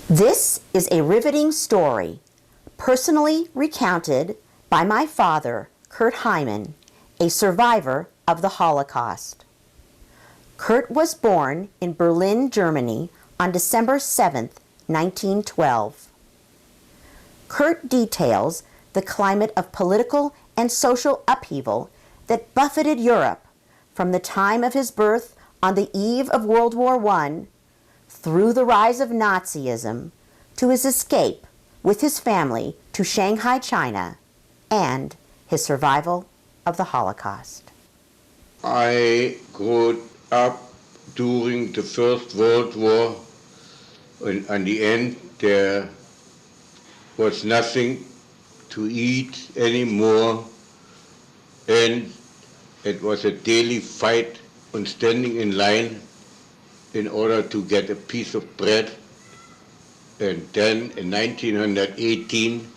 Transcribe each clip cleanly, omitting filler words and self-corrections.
This is a riveting story, personally recounted by my father, Kurt Heimann, a survivor of the Holocaust. Kurt was born in Berlin, Germany on December 7, 1912. Kurt details the climate of political and social upheaval that buffeted Europe from the time of his birth on the eve of World War I through the rise of Nazism to his escape with his family to Shanghai, China, and his survival of the Holocaust. I grew up during the First World War, and at the end there was nothing to eat anymore, and it was a daily fight on standing in line in order to get a piece of bread. And then in 1918,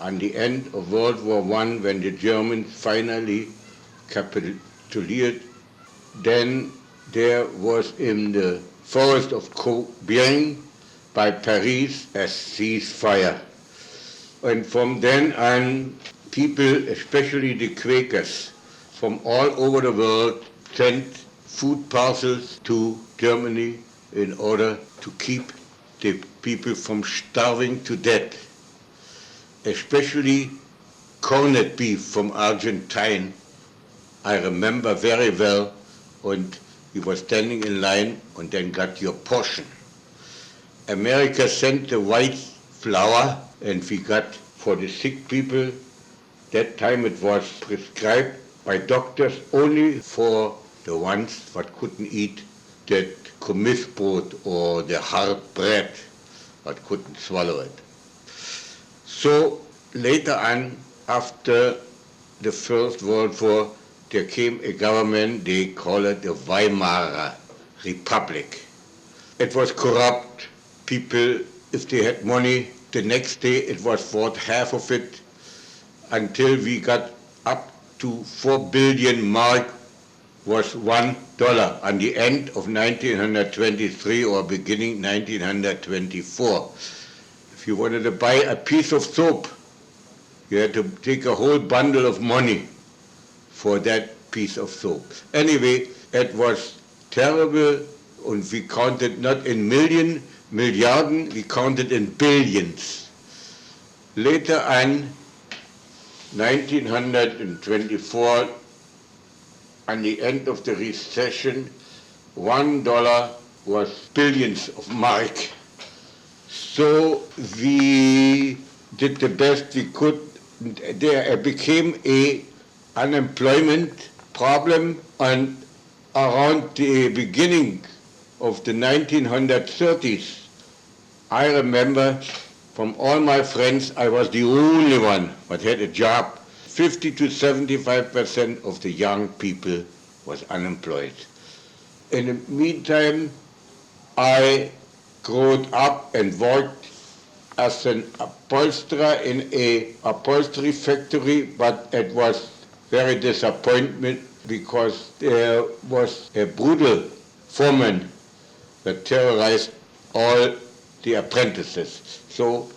on the end of World War I, when the Germans finally capitulated, then there was in the forest of Compiègne by Paris a ceasefire. And from then on, people, especially the Quakers, from all over the world sent food parcels to Germany in order to keep the people from starving to death. Especially corned beef from Argentina, I remember very well, and we were standing in line and then got your portion. America sent the white flour, and we got for the sick people. That time it was prescribed by doctors only for the ones that couldn't eat that Kommissbrot or the hard bread, but couldn't swallow it. So later on, after the First World War, there came a government, they call it the Weimar Republic. It was corrupt. People, if they had money, the next day it was worth half of it, until we got up to 4 billion mark was $1 at the end of 1923 or beginning 1924. If you wanted to buy a piece of soap, you had to take a whole bundle of money for that piece of soap. Anyway, it was terrible, and we counted not in milliarden, we counted in billions. Later on, 1924, at the end of the recession, $1 was billions of mark. So we did the best we could. There became an unemployment problem, and around the beginning of the 1930s, I remember from all my friends, I was the only one that had a job. 50 to 75% of the young people was unemployed. In the meantime, I grew up and worked as an upholsterer in a upholstery factory, but it was very disappointment because there was a brutal foreman that terrorized all the apprentices. So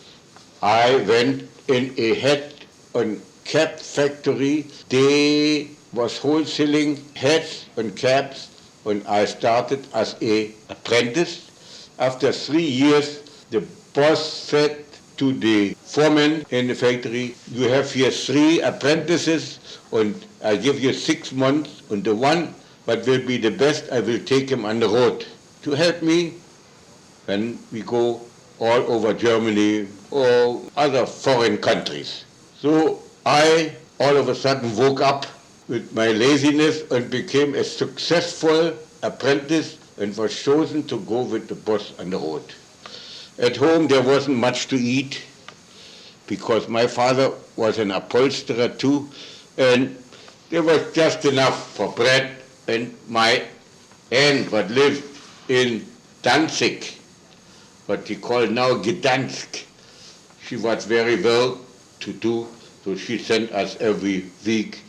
I went in a hat and cap factory. They was wholesaling hats and caps, and I started as an apprentice. After 3 years, the boss said to the foreman in the factory, you have here 3 apprentices, and I give you 6 months, and the one that will be the best, I will take him on the road to help me when we go all over Germany or other foreign countries. So I all of a sudden woke up with my laziness and became a successful apprentice and was chosen to go with the boss on the road. At home there wasn't much to eat because my father was an upholsterer too, and there was just enough for bread, and my aunt that lived in Danzig, what we call now Gdansk, she was very well to do, so she sent us every week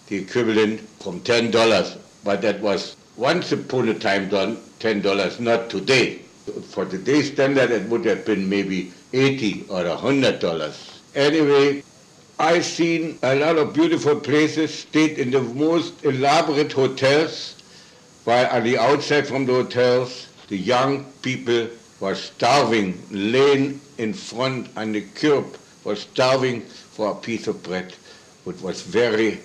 the equivalent from $10, but that was once upon a time done $10, not today. For today's standard, it would have been maybe $80 or $100. Anyway, I've seen a lot of beautiful places, stayed in the most elaborate hotels, while on the outside from the hotels, the young people were starving, laying in front on the curb, were starving for a piece of bread, which was very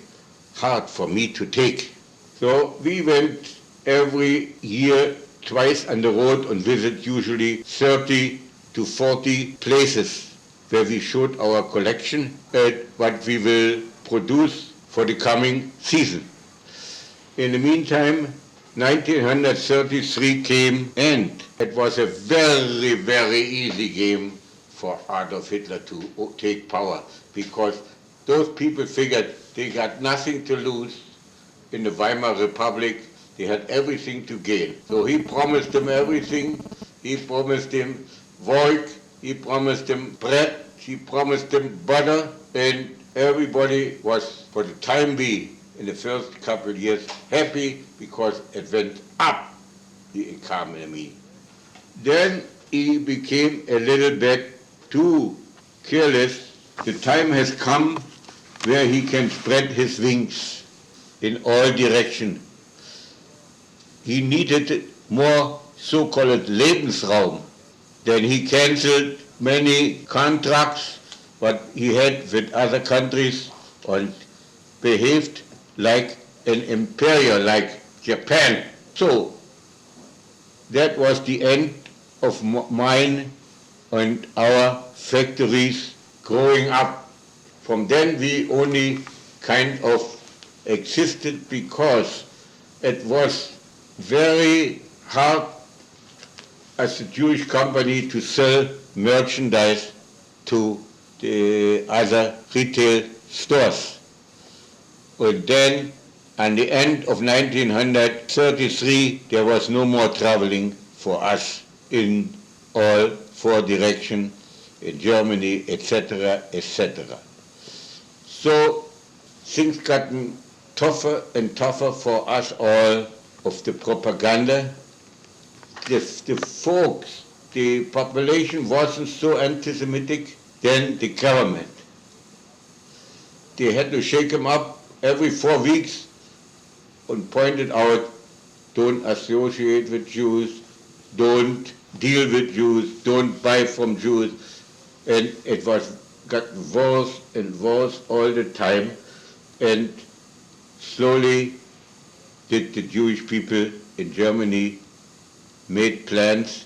hard for me to take. So we went every year twice on the road and visit usually 30 to 40 places where we showed our collection and what we will produce for the coming season. In the meantime, 1933 came, and it was a very, very easy game for Adolf Hitler to take power, because those people figured they got nothing to lose in the Weimar Republic. They had everything to gain. So he promised them everything. He promised them work, he promised them bread, he promised them butter, and everybody was, for the time being, in the first couple of years, happy because it went up, the economy. Then he became a little bit too careless. The time has come where he can spread his wings in all directions. He needed more so-called Lebensraum. Then he cancelled many contracts what he had with other countries and behaved like an imperial, like Japan. So that was the end of mine and our factories growing up. From then we only kind of existed because it was very hard as a Jewish company to sell merchandise to the other retail stores. And then, at the end of 1933, there was no more traveling for us in all four directions, in Germany, etc., etc. So things got tougher and tougher for us all of the propaganda. The folks, the population wasn't so anti-Semitic, then the government. They had to shake them up every 4 weeks and pointed out, don't associate with Jews, don't deal with Jews, don't buy from Jews. And it got worse and worse all the time. And slowly did the Jewish people in Germany made plans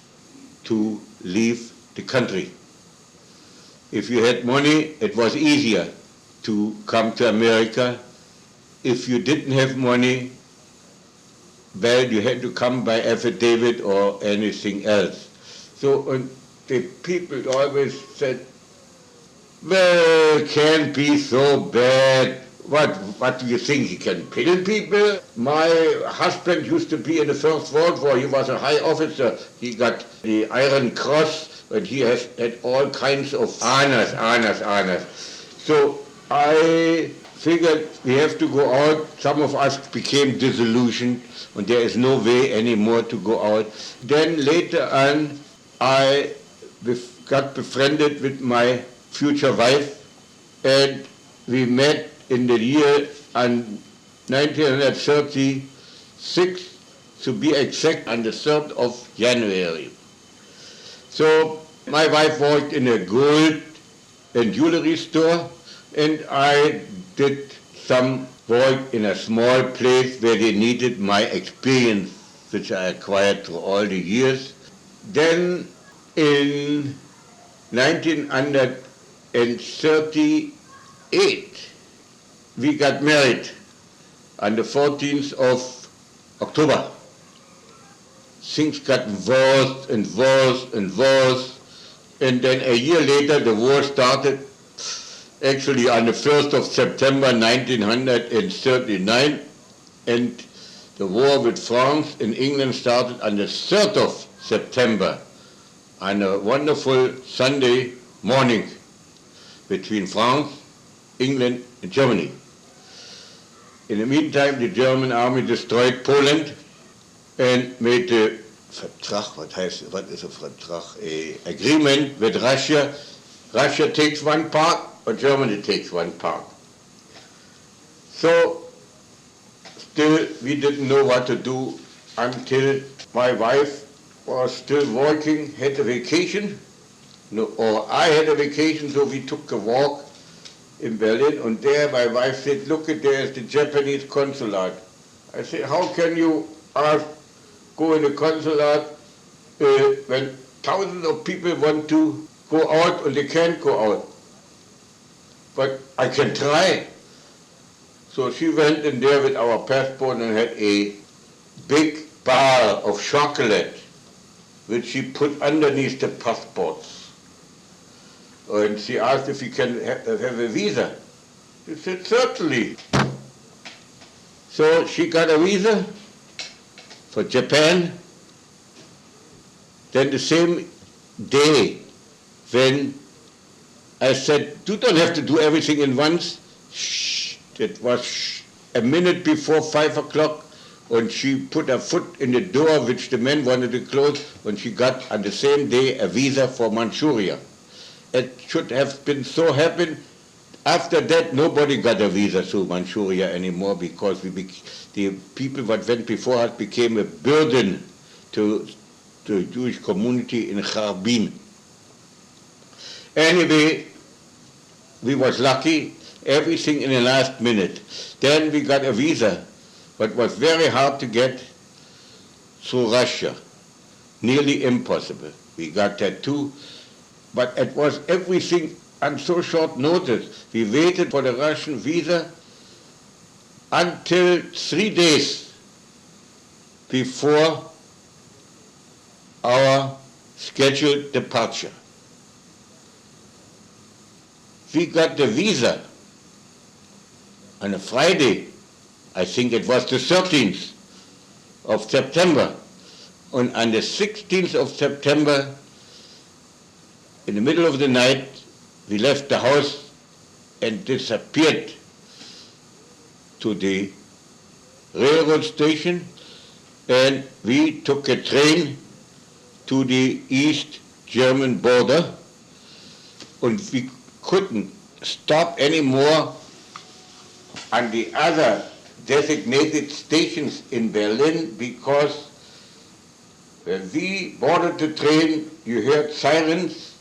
to leave the country. If you had money, it was easier to come to America. If you didn't have money, well, you had to come by affidavit or anything else. So the people always said, well, it can't be so bad. What do you think, he can kill people? My husband used to be in the First World War. He was a high officer. He got the Iron Cross, and he has had all kinds of honors. So I figured we have to go out. Some of us became disillusioned, and there is no way anymore to go out. Then later on, I got befriended with my future wife, and we met in the year 1936, to be exact, on the 3rd of January. So my wife worked in a gold and jewelry store, and I did some work in a small place where they needed my experience, which I acquired through all the years. Then in 1938, we got married on the 14th of October. Things got worse and worse and worse. And then a year later, the war started, actually on the 1st of September 1939. And the war with France and England started on the 3rd of September, on a wonderful Sunday morning between France, England, and Germany. In the meantime, the German army destroyed Poland and made the Vertrag, what is a Vertrag? A agreement with Russia. Russia takes one part, or Germany takes one part. So, still we didn't know what to do until my wife was still working, had a vacation, or I had a vacation, so we took a walk in Berlin, and there my wife said, look, there's the Japanese consulate. I said, how can you go in the consulate when thousands of people want to go out and they can't go out? But I can try. So she went in there with our passport and had a big bar of chocolate, which she put underneath the passports. And she asked if we can have a visa. She said, certainly. So she got a visa for Japan. Then the same day when I said, you don't have to do everything in once. Shh, it was a minute before 5 o'clock, and she put her foot in the door which the men wanted to close, and she got on the same day a visa for Manchuria. It should have been so happen. After that, nobody got a visa to Manchuria anymore because the people that went before us became a burden to the Jewish community in Harbin. Anyway, we was lucky, everything in the last minute. Then we got a visa, but was very hard to get through Russia. Nearly impossible. We got that too, but it was everything on so short notice. We waited for the Russian visa until 3 days before our scheduled departure. We got the visa on a Friday, I think it was the 13th of September. And on the 16th of September, in the middle of the night, we left the house and disappeared to the railroad station, and we took a train to the East German border, and we couldn't stop anymore on the other designated stations in Berlin because when we boarded the train, you heard sirens,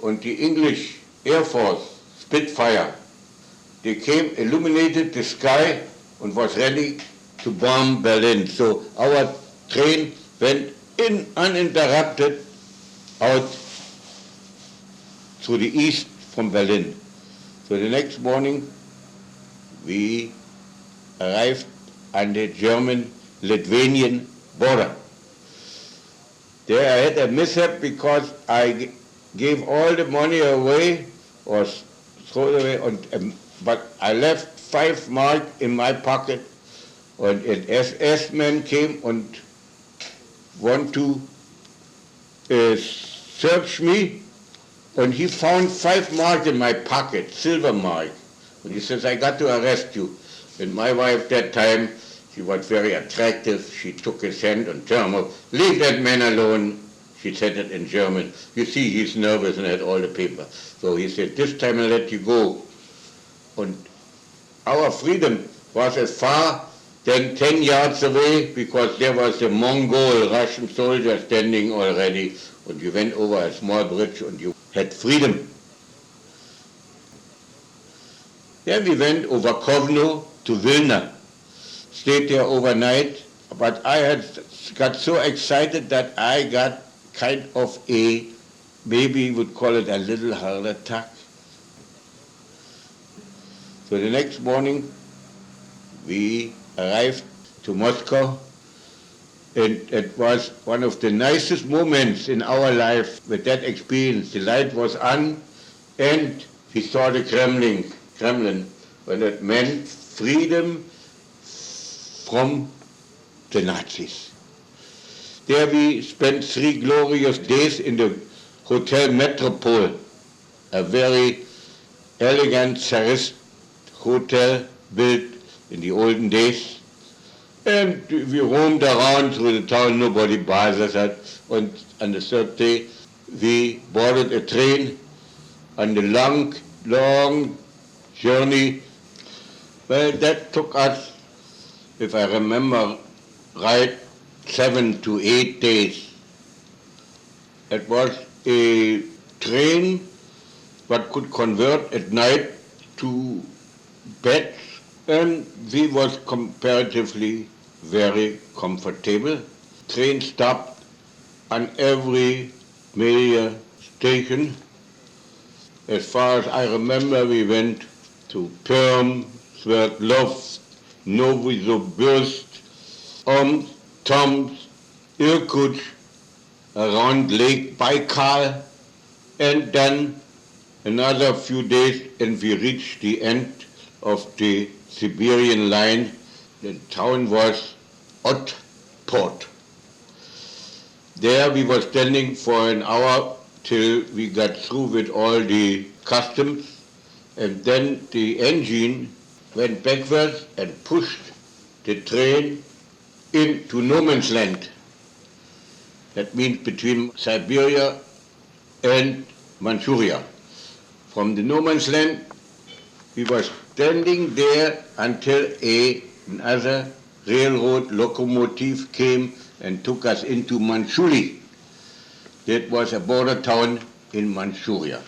and the English Air Force Spitfire, they came, illuminated the sky, and was ready to bomb Berlin. So our train went in uninterrupted out to the east from Berlin. So the next morning we arrived on the German-Lithuanian border. There I had a mishap because I gave all the money away or throw it away, but I left 5 mark in my pocket, and an SS man came and want to search me, and he found 5 mark in my pocket, silver mark, and he says, I got to arrest you. And my wife that time, she was very attractive, she took his hand and turned him, leave that man alone. She said it in German. You see, he's nervous and had all the paper. So he said, this time I'll let you go. And our freedom was as far than 10 yards away because there was a Mongol Russian soldier standing already, and you went over a small bridge and you had freedom. Then we went over Kovno to Vilna, stayed there overnight, but I had got so excited that I got kind of a, maybe you would call it a little heart attack. So the next morning we arrived to Moscow, and it was one of the nicest moments in our life with that experience. The light was on and we saw the Kremlin, when it meant freedom from the Nazis. There we spent 3 glorious days in the Hotel Metropole, a very elegant Tsarist hotel built in the olden days. And we roamed around through the town, nobody bothers us. And on the third day, we boarded a train on the long, long journey. Well, that took us, if I remember right, 7 to 8 days. It was a train but could convert at night to beds, and we was comparatively very comfortable. Train stopped on every major station. As far as I remember, we went to Perm, Sverdlovsk, Novosibirsk, Omsk, Tomsk, Irkutsk, around Lake Baikal, and then another few days and we reached the end of the Siberian line. The town was Otport. There we were standing for an hour till we got through with all the customs, and then the engine went backwards and pushed the train into no man's land. That means between Siberia and Manchuria. From the no man's land, we were standing there until another railroad locomotive came and took us into Manchuria. That was a border town in Manchuria.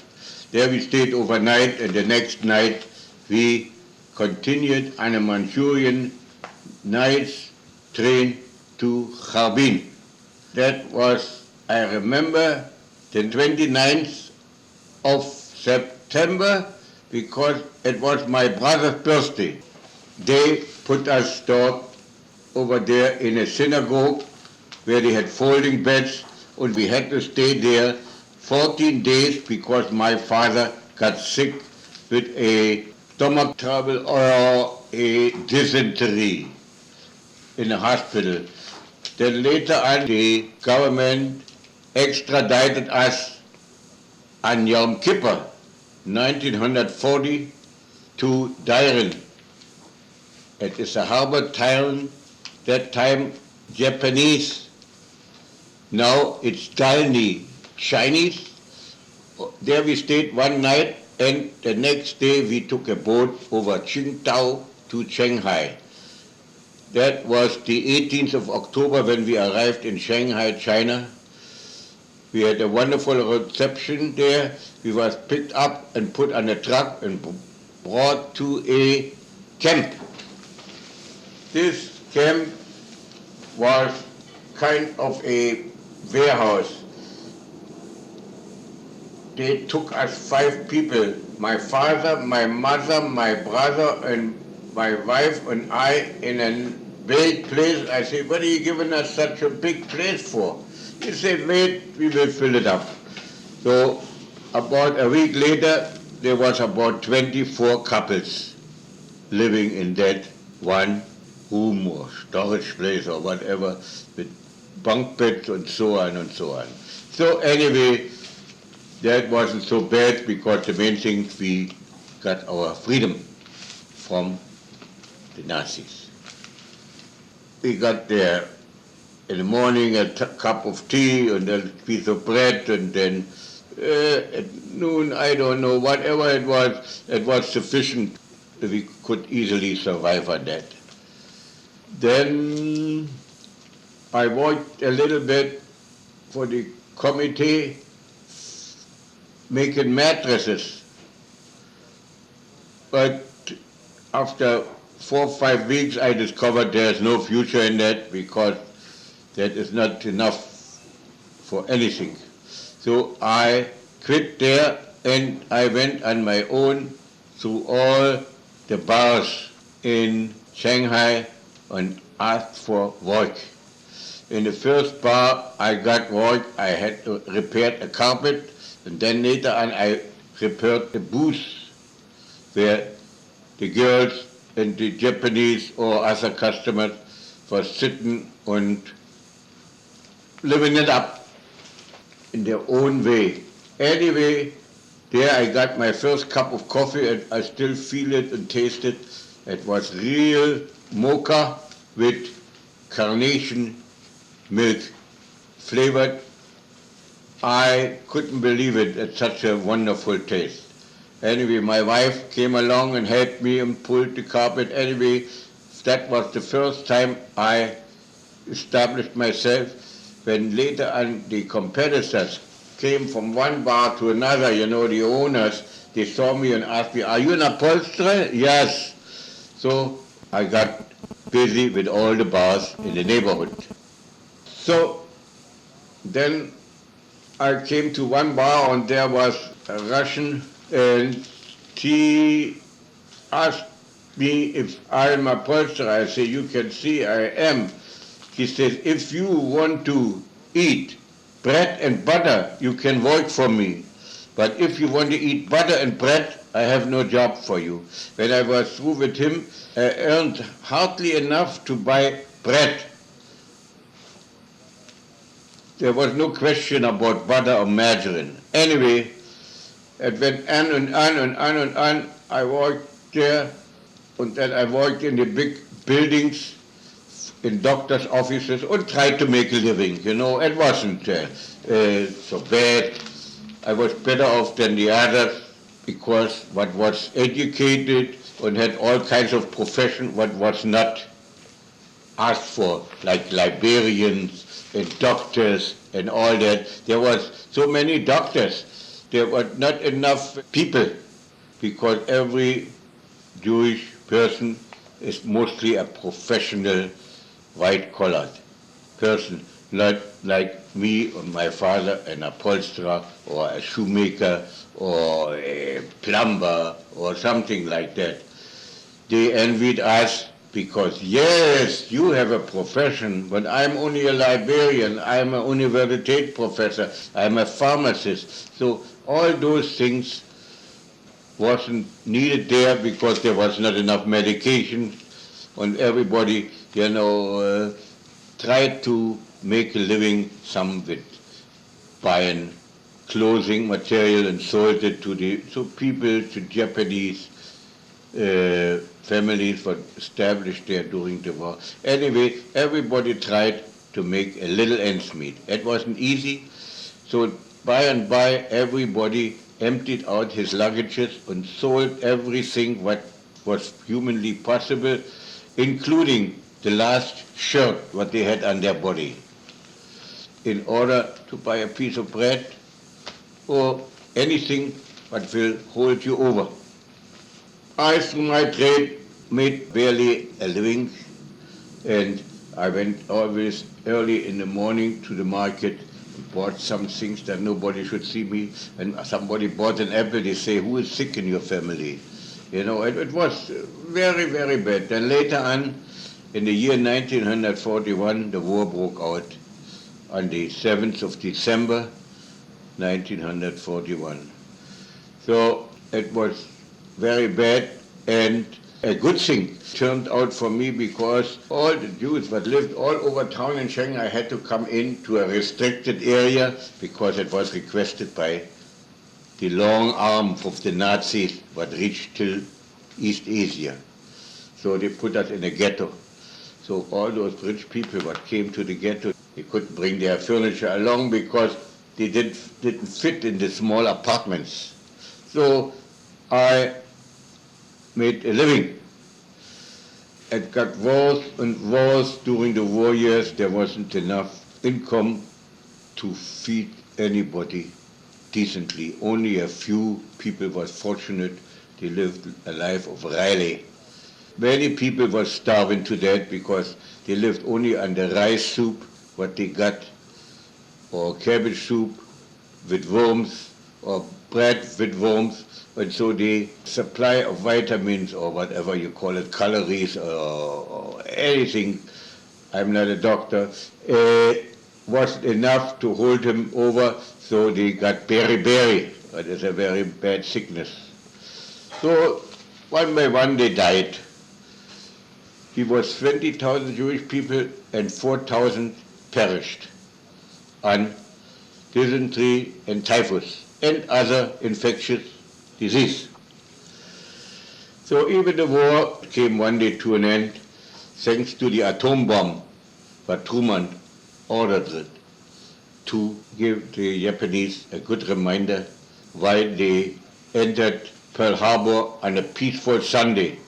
There we stayed overnight, and the next night we continued on a Manchurian nice train to Harbin. That was, I remember, the 29th of September, because it was my brother's birthday. They put us stored over there in a synagogue where they had folding beds, and we had to stay there 14 days because my father got sick with a stomach trouble or a dysentery in a hospital. Then later on, the government extradited us on Yom Kippur, 1940, to Dairen. It is a harbor town, that time Japanese. Now it's Dalny, Chinese. There we stayed one night, and the next day we took a boat over Qingdao to Shanghai. That was the 18th of October when we arrived in Shanghai, China. We had a wonderful reception there. We was picked up and put on a truck and brought to a camp. This camp was kind of a warehouse. They took us 5 people, my father, my mother, my brother, and my wife and I, in a big place. I said, what are you giving us such a big place for? He said, wait, we will fill it up. So about a week later, there was about 24 couples living in that one room or storage place or whatever, with bunk beds and so on and so on. So anyway, that wasn't so bad, because the main thing, we got our freedom from the Nazis. We got there in the morning a cup of tea and a piece of bread, and then at noon, I don't know, whatever it was sufficient. We could easily survive on that. Then I worked a little bit for the committee making mattresses. But after 4 or 5 weeks, I discovered there's no future in that, because that is not enough for anything. So I quit there, and I went on my own through all the bars in Shanghai and asked for work. In the first bar I got work, I had to repair a carpet, and then later on I repaired a booth where the girls and the Japanese or other customers were sitting and living it up in their own way. Anyway, there I got my first cup of coffee, and I still feel it and taste it. It was real mocha with carnation milk flavored. I couldn't believe it. It's such a wonderful taste. Anyway, my wife came along and helped me and pulled the carpet. Anyway, that was the first time I established myself. When later on the competitors came from one bar to another, the owners, they saw me and asked me, "Are you an upholsterer?" Yes. So I got busy with all the bars in the neighborhood. So then I came to one bar and there was a Russian, and she asked me if I'm a upholsterer. I say, "You can see I am." He says, "If you want to eat bread and butter, you can work for me. But if you want to eat butter and bread, I have no job for you." When I was through with him, I earned hardly enough to buy bread. There was no question about butter or margarine. Anyway, it went on and on and on and on. I worked there, and then I worked in the big buildings, in doctors' offices, and tried to make a living. It wasn't so bad. I was better off than the others because what was educated and had all kinds of profession, what was not asked for, like librarians and doctors and all that. There was so many doctors. There were not enough people because every Jewish person is mostly a professional white-collared person, not like me or my father, an upholsterer or a shoemaker or a plumber or something like that. They envied us because, yes, you have a profession, but I'm only a librarian, I'm a university professor, I'm a pharmacist. So all those things wasn't needed there because there was not enough medication, and everybody, tried to make a living, some with buying clothing material and sold it to people, to Japanese families were established there during the war. Anyway, everybody tried to make a little ends meet. It wasn't easy, so by and by everybody emptied out his luggages and sold everything what was humanly possible, including the last shirt what they had on their body, in order to buy a piece of bread or anything what will hold you over. I, through my trade, made barely a living, and I went always early in the morning to the market and bought some things that nobody should see me. And somebody bought an apple, they say, "Who is sick in your family?" It was very, very bad. Then later on, in the year 1941, the war broke out on the 7th of December, 1941. So it was very bad, and a good thing turned out for me because all the Jews that lived all over town in Shanghai had to come into a restricted area because it was requested by the long arm of the Nazis that reached till East Asia. So they put us in a ghetto. So all those rich people that came to the ghetto, they couldn't bring their furniture along because they didn't fit in the small apartments. So I made a living. It got worse and worse during the war years. There wasn't enough income to feed anybody decently. Only a few people were fortunate. They lived a life of Riley. Many people were starving to death because they lived only on the rice soup, what they got, or cabbage soup with worms, or bread with worms. And so the supply of vitamins, or whatever you call it, calories, or anything, I'm not a doctor, wasn't enough to hold him over, so they got beriberi. That is a very bad sickness. So one by one they died. He was 20,000 Jewish people and 4,000 perished on dysentery and typhus and other infectious disease. So even the war came one day to an end thanks to the atom bomb but Truman ordered it to give the Japanese a good reminder why they entered Pearl Harbor on a peaceful Sunday.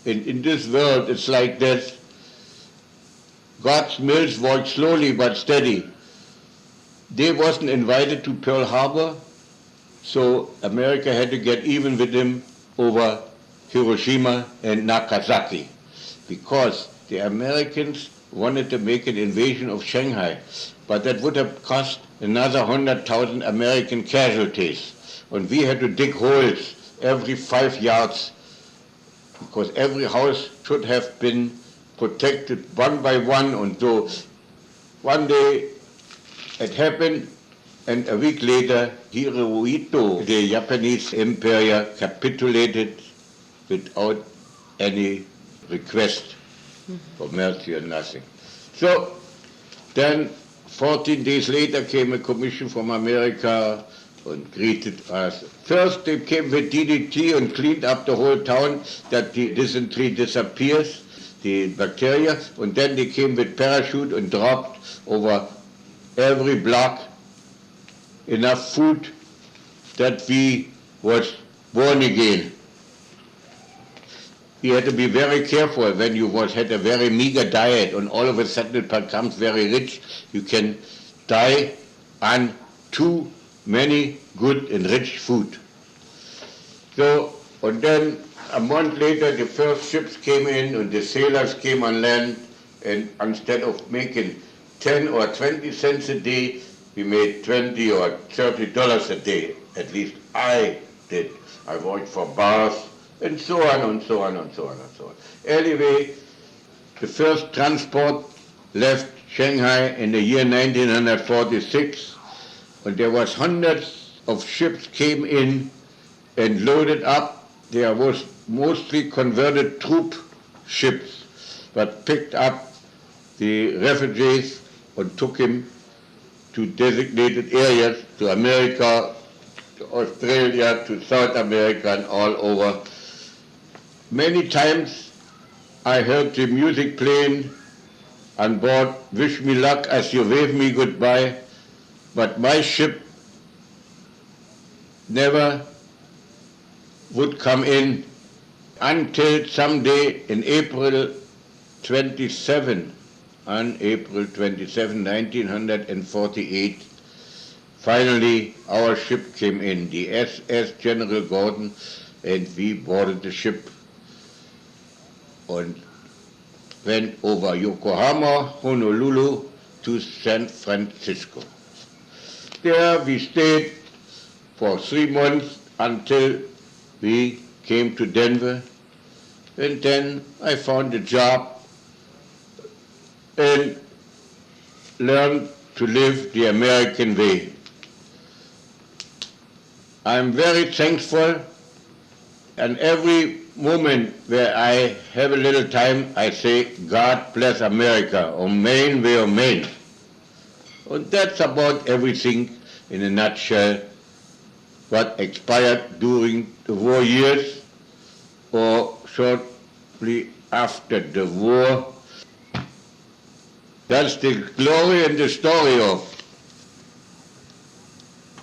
In this world, it's like this. God's mills walk slowly but steady. They wasn't invited to Pearl Harbor, so America had to get even with them over Hiroshima and Nagasaki, because the Americans wanted to make an invasion of Shanghai, but that would have cost another 100,000 American casualties. And we had to dig holes every 5 yards, because every house should have been protected one by one. And so one day it happened, and a week later, Hirohito, the Japanese empire, capitulated without any request for mercy or nothing. So then 14 days later came a commission from America and greeted us. First they came with DDT and cleaned up the whole town that the dysentery disappears, the bacteria, and then they came with parachute and dropped over every block enough food that we was born again. You had to be very careful when you had a very meager diet and all of a sudden it becomes very rich. You can die on too many good and rich food. So, and then a month later the first ships came in and the sailors came on land, and instead of making 10 or 20 cents a day, we made $20 or $30 a day. At least I did. I worked for bars, and so on and so on and so on and so on. Anyway, the first transport left Shanghai in the year 1946, and there was hundreds of ships came in and loaded up. There was mostly converted troop ships, but picked up the refugees and took him to designated areas, to America, to Australia, to South America, and all over. Many times I heard the music playing on board, "Wish Me Luck as You Wave Me Goodbye," but my ship never would come in until someday in April 27, on April 27, 1948, finally our ship came in, the SS General Gordon, and we boarded the ship and went over Yokohama, Honolulu to San Francisco. There we stayed for 3 months until we came to Denver, and then I found a job and learned to live the American way. I'm very thankful, and every moment where I have a little time, I say, "God bless America," Amen, we Amen. And that's about everything in a nutshell, what expired during the war years or shortly after the war. That's the glory and the story of